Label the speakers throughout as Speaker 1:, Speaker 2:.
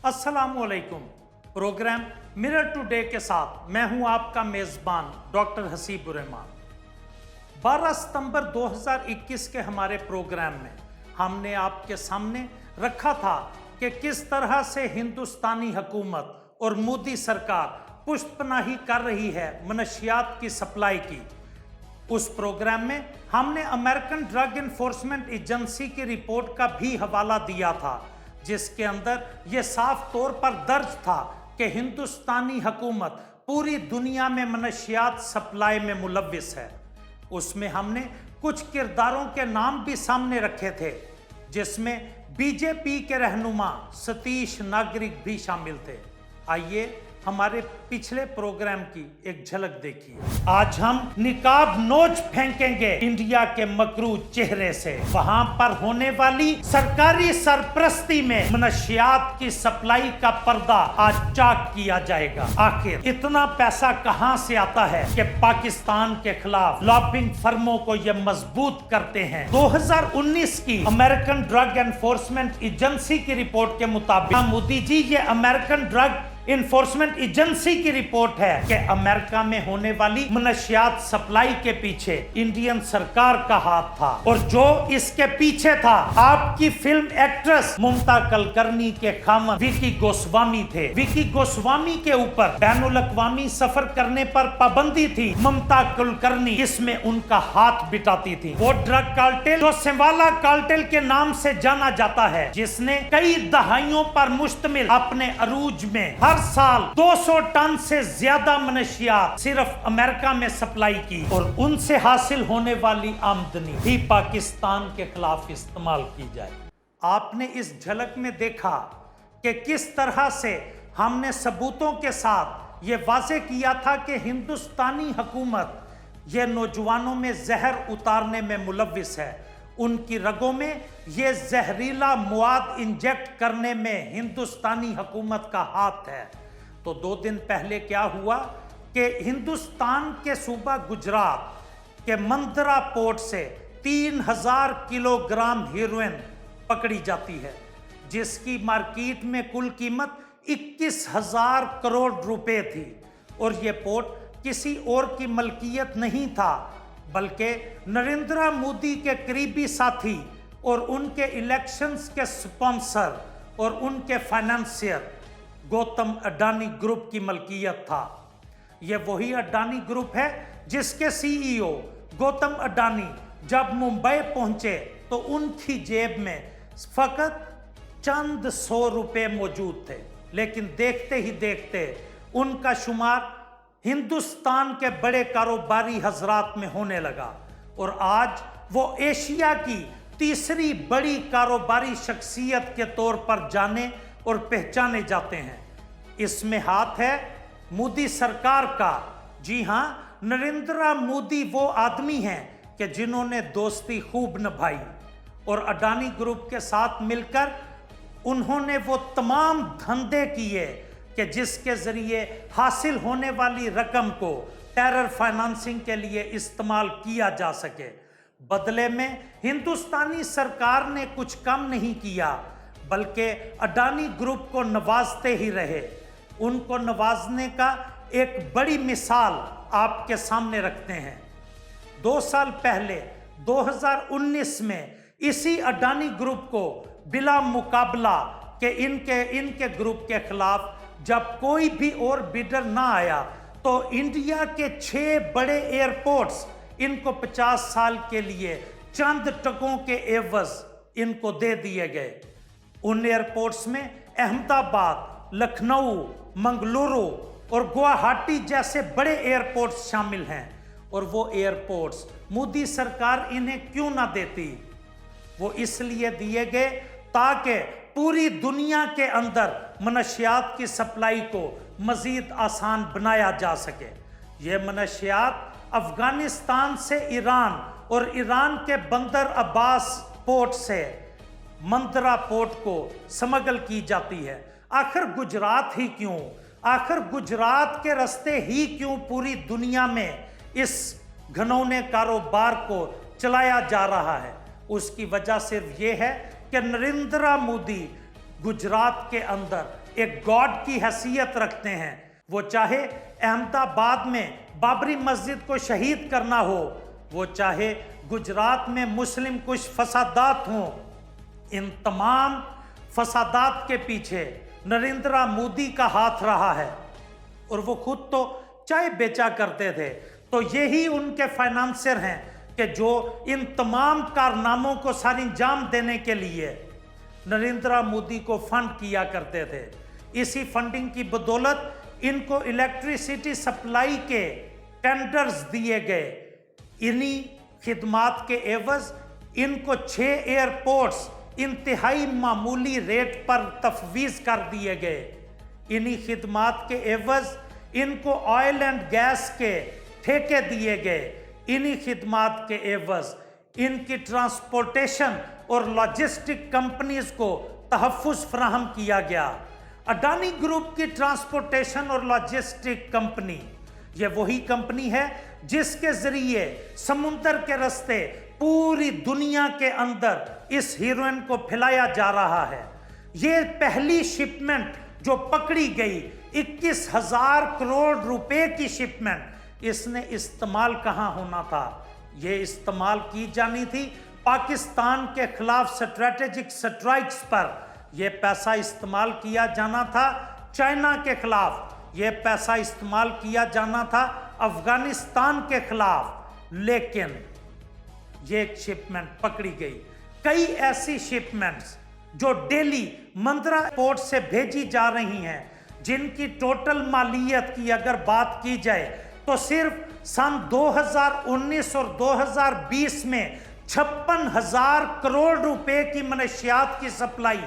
Speaker 1: अस्सलामुअलैकुम। Programme mirror today के साथ मैं हूं आपका मेज़बान डॉक्टर हसीबुर्रहमान। 12 सितंबर 2021 के हमारे प्रोग्राम में हमने आपके सामने रखा था कि किस तरह से हिंदुस्तानी हुकूमत और मोदी सरकार पुष्टपनाही कर रही है मनशियात की सप्लाई की। उस प्रोग्राम में हमने अमेरिकन ड्रग इन्फोर्समेंट एजेंसी की रिपोर्ट का भी हवाला दिया था, जिसके अंदर यह साफ तौर पर दर्ज था कि हिंदुस्तानी हुकूमत पूरी दुनिया में मनशियात सप्लाई में मुलव्विस है। उसमें हमने कुछ किरदारों के नाम भी सामने रखे थे, जिसमें बीजेपी के रहनुमा सतीश नागरिक भी शामिल थे। आइए हमारे पिछले प्रोग्राम की एक झलक देखिए। आज हम निकाब नोच फेंकेंगे इंडिया के मकरूज चेहरे से। वहां पर होने वाली सरकारी सरपरस्ती में मनशियात की सप्लाई का पर्दा आज चाक किया जाएगा। आखिर इतना पैसा कहां से आता है कि पाकिस्तान के खिलाफ लॉबिंग फर्मों को ये मजबूत करते हैं। 2019 की अमेरिकन ड्रग एनफोर्समेंट एजेंसी की रिपोर्ट के मुताबिक मोदी जी, ये अमेरिकन ड्रग इन्फोर्समेंट एजेंसी की रिपोर्ट है कि अमेरिका में होने वाली मनशियात सप्लाई के पीछे इंडियन सरकार का हाथ था, और जो इसके पीछे था आपकी फिल्म एक्ट्रेस मुमता कुलकर्णी के खामद विकी गोस्वामी थे। विकी गोस्वामी के ऊपर बैनुल अक़वामी सफर करने पर पाबंदी थी। मुमता कुलकर्णी इसमें उनका हाथ बिटाती थी। वो ड्रग कार्टेल जो सिवाला कार्टेल के नाम से जाना जाता है, जिसने कई दहाइयों पर मुश्तमिल अपने अरूज में हर साल 200 टन से ज्यादा मनशियात सिर्फ अमेरिका में सप्लाई की, और उनसे हासिल होने वाली आमदनी भी पाकिस्तान के खिलाफ इस्तेमाल की जाए। आपने इस झलक में देखा कि किस तरह से हमने सबूतों के साथ ये वाज़े किया था कि हिंदुस्तानी हुकूमत ये नौजवानों में जहर उतारने में मुलव्विस है। उनकी रगों में ये जहरीला मवाद इंजेक्ट करने में हिंदुस्तानी हुकूमत का हाथ है। तो 2 दिन पहले क्या हुआ कि हिंदुस्तान के सूबा गुजरात के मंदरा पोर्ट से 3000 किलोग्राम हेरोइन पकड़ी जाती है, जिसकी मार्केट में कुल कीमत 21,000 करोड़ रुपए थी। और ये पोर्ट किसी और की मलकियत नहीं था, बल्कि नरेंद्र मोदी के करीबी साथी और उनके इलेक्शंस के स्पॉन्सर और उनके फाइनेंसियर गौतम अडानी ग्रुप की मलकियत था। यह वही अडानी ग्रुप है जिसके सीईओ गौतम अडानी जब मुंबई पहुंचे तो उनकी जेब में फकत चंद 100 रुपए मौजूद थे, लेकिन देखते ही देखते उनका शुमार हिंदुस्तान के बड़े कारोबारी हजरात में होने लगा, और आज वो एशिया की तीसरी बड़ी कारोबारी शख्सियत के तौर पर जाने और पहचाने जाते हैं। इसमें हाथ है मोदी सरकार का। जी हाँ, नरेंद्र मोदी वो आदमी हैं कि जिन्होंने दोस्ती खूब निभाई, और अडानी ग्रुप के साथ मिलकर उन्होंने वो तमाम धंधे किए कि जिसके जरिए हासिल होने वाली रकम को टेरर फाइनेंसिंग के लिए इस्तेमाल किया जा सके। बदले में हिंदुस्तानी सरकार ने कुछ कम नहीं किया, बल्कि अडानी ग्रुप को नवाजते ही रहे। उनको नवाजने का एक बड़ी मिसाल आपके सामने रखते हैं। 2 साल पहले 2019 में इसी अडानी ग्रुप को बिला मुकाबला के इनके ग्रुप के खिलाफ जब कोई भी और बिडर ना आया, तो इंडिया के 6 बड़े एयरपोर्ट्स इनको 50 साल के लिए चंद टकों के एवज इनको दे दिए गए। उन एयरपोर्ट्स में अहमदाबाद, लखनऊ, मंगलुरु और गुवाहाटी जैसे बड़े एयरपोर्ट्स शामिल हैं। और वो एयरपोर्ट्स मोदी सरकार इन्हें क्यों ना देती? वो इसलिए दिए गए ताकि पूरी दुनिया के अंदर मनशियात की सप्लाई को मजीद आसान बनाया जा सके। ये मनशियात अफगानिस्तान से ईरान और ईरान के बंदर अब्बास पोर्ट से मंदरा पोर्ट को स्मगल की जाती है। आखिर गुजरात ही क्यों? आखिर गुजरात के रास्ते ही क्यों पूरी दुनिया में इस घनौने कारोबार को चलाया जा रहा है? उसकी वजह सिर्फ ये है कि नरेंद्र मोदी गुजरात के अंदर ایک گاڈ کی حیثیت رکھتے ہیں، وہ چاہے احمد آباد میں بابری مسجد کو شہید کرنا ہو، وہ چاہے گجرات میں مسلم کچھ فسادات ہوں، ان تمام فسادات کے پیچھے نریندر مودی کا ہاتھ رہا ہے، اور وہ خود تو چائے بیچا کرتے تھے، تو یہی ان کے فائنانسر ہیں کہ جو ان تمام کارناموں کو سر انجام دینے کے لیے نریندر مودی کو فنڈ کیا کرتے تھے۔ اسی فنڈنگ کی بدولت ان کو الیکٹریسٹی سپلائی کے ٹینڈرز دیے گئے، انہی خدمات کے عوض ان کو 6 ایئرپورٹس انتہائی معمولی ریٹ پر تفویض کر دیے گئے، انہی خدمات کے عوض ان کو آئل اینڈ گیس کے ٹھیکے دیے گئے، انہی خدمات کے عوض ان کی ٹرانسپورٹیشن اور لاجسٹک کمپنیز کو تحفظ فراہم کیا گیا۔ اڈانی گروپ کی ٹرانسپورٹیشن اور لاجسٹک کمپنی، یہ وہی کمپنی ہے جس کے ذریعے سمندر کے راستے پوری دنیا کے اندر اس ہیروئن کو پھیلایا جا رہا ہے۔ یہ پہلی شپمنٹ جو پکڑی گئی 21,000 کروڑ روپے کی شپمنٹ، اس نے استعمال کہاں ہونا تھا؟ یہ استعمال کی جانی تھی پاکستان کے خلاف اسٹریٹجک سٹرائکس پر، یہ پیسہ استعمال کیا جانا تھا چائنا کے خلاف، یہ پیسہ استعمال کیا جانا تھا افغانستان کے خلاف، لیکن یہ ایک شپمنٹ پکڑی گئی۔ کئی ایسی شپمنٹس جو ڈیلی مندرا پورٹ سے بھیجی جا رہی ہیں، جن کی ٹوٹل مالیت کی اگر بات کی جائے تو صرف سن 2019 اور 2020 میں 56,000 کروڑ روپے کی منشیات کی سپلائی،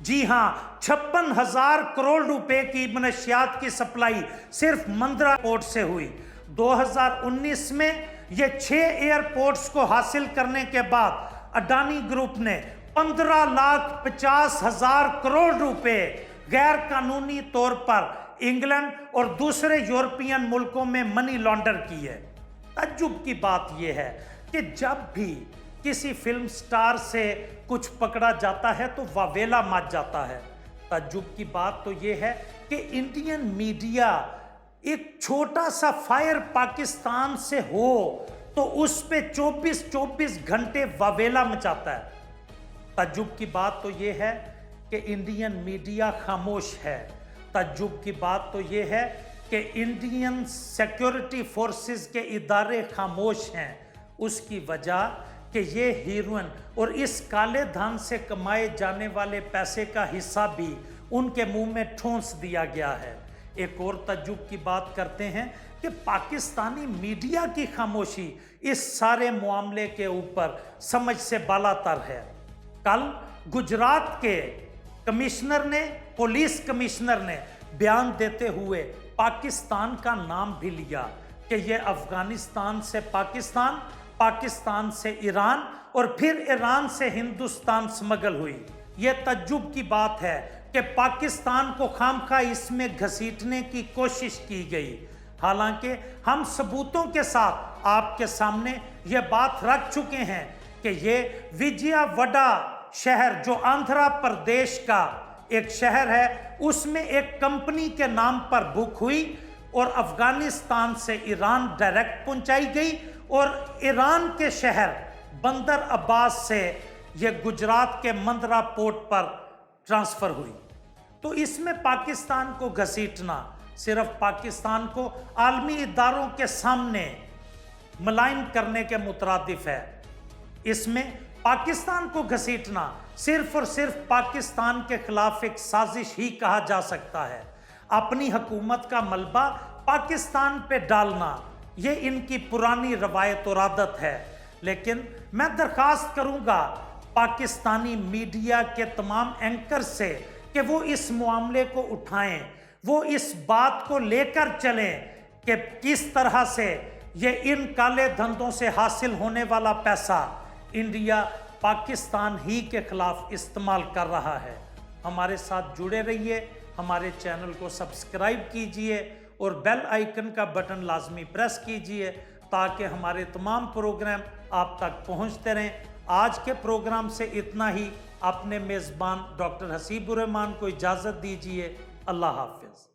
Speaker 1: جی ہاں 56,000 کروڑ روپے کی منشیات کی سپلائی صرف مندرا پورٹ سے ہوئی۔ 2019 میں یہ 6 ایئرپورٹس کو حاصل کرنے کے بعد اڈانی گروپ نے 15,50,000 کروڑ روپے غیر قانونی طور پر انگلینڈ اور دوسرے یورپین ملکوں میں منی لانڈر کی ہے۔ تعجب کی بات یہ ہے کہ جب بھی کسی فلم سٹار سے کچھ پکڑا جاتا ہے تو واویلا مچ جاتا ہے۔ تعجب کی بات تو یہ ہے کہ انڈین میڈیا ایک چھوٹا سا فائر پاکستان سے ہو تو اس پہ 24 گھنٹے واویلا مچاتا ہے۔ تعجب کی بات تو یہ ہے کہ انڈین میڈیا خاموش ہے۔ تعجب کی بات تو یہ ہے کہ انڈین سیکیورٹی فورسز کے ادارے خاموش ہیں۔ اس کی وجہ کہ یہ ہیروئن اور اس کالے دھن سے کمائے جانے والے پیسے کا حصہ بھی ان کے منہ میں ٹھونس دیا گیا ہے۔ ایک اور تعجب کی بات کرتے ہیں کہ پاکستانی میڈیا کی خاموشی اس سارے معاملے کے اوپر سمجھ سے بالا تر ہے۔ کل گجرات کے کمشنر نے، پولیس کمشنر نے بیان دیتے ہوئے پاکستان کا نام بھی لیا کہ یہ افغانستان سے پاکستان، پاکستان سے ایران اور پھر ایران سے ہندوستان سمگل ہوئی۔ یہ تعجب کی بات ہے کہ پاکستان کو خامخواہ اس میں گھسیٹنے کی کوشش کی گئی، حالانکہ ہم ثبوتوں کے ساتھ آپ کے سامنے یہ بات رکھ چکے ہیں کہ یہ وجیا وڈا شہر جو آندھرا پردیش کا ایک شہر ہے، اس میں ایک کمپنی کے نام پر بک ہوئی اور افغانستان سے ایران ڈائریکٹ پہنچائی گئی، اور ایران کے شہر بندر عباس سے یہ گجرات کے مندرا پورٹ پر ٹرانسفر ہوئی۔ تو اس میں پاکستان کو گھسیٹنا صرف پاکستان کو عالمی اداروں کے سامنے ملائم کرنے کے مترادف ہے۔ اس میں پاکستان کو گھسیٹنا صرف اور صرف پاکستان کے خلاف ایک سازش ہی کہا جا سکتا ہے۔ اپنی حکومت کا ملبہ پاکستان پہ ڈالنا یہ ان کی پرانی روایت اور عادت ہے، لیکن میں درخواست کروں گا پاکستانی میڈیا کے تمام اینکر سے کہ وہ اس معاملے کو اٹھائیں، وہ اس بات کو لے کر چلیں کہ کس طرح سے یہ ان کالے دھندوں سے حاصل ہونے والا پیسہ انڈیا پاکستان ہی کے خلاف استعمال کر رہا ہے۔ ہمارے ساتھ جڑے رہیے، ہمارے چینل کو سبسکرائب کیجئے اور بیل آئیکن کا بٹن لازمی پریس کیجئے تاکہ ہمارے تمام پروگرام آپ تک پہنچتے رہیں۔ آج کے پروگرام سے اتنا ہی۔ اپنے میزبان ڈاکٹر حسیب الرحمان کو اجازت دیجیے۔ اللہ حافظ۔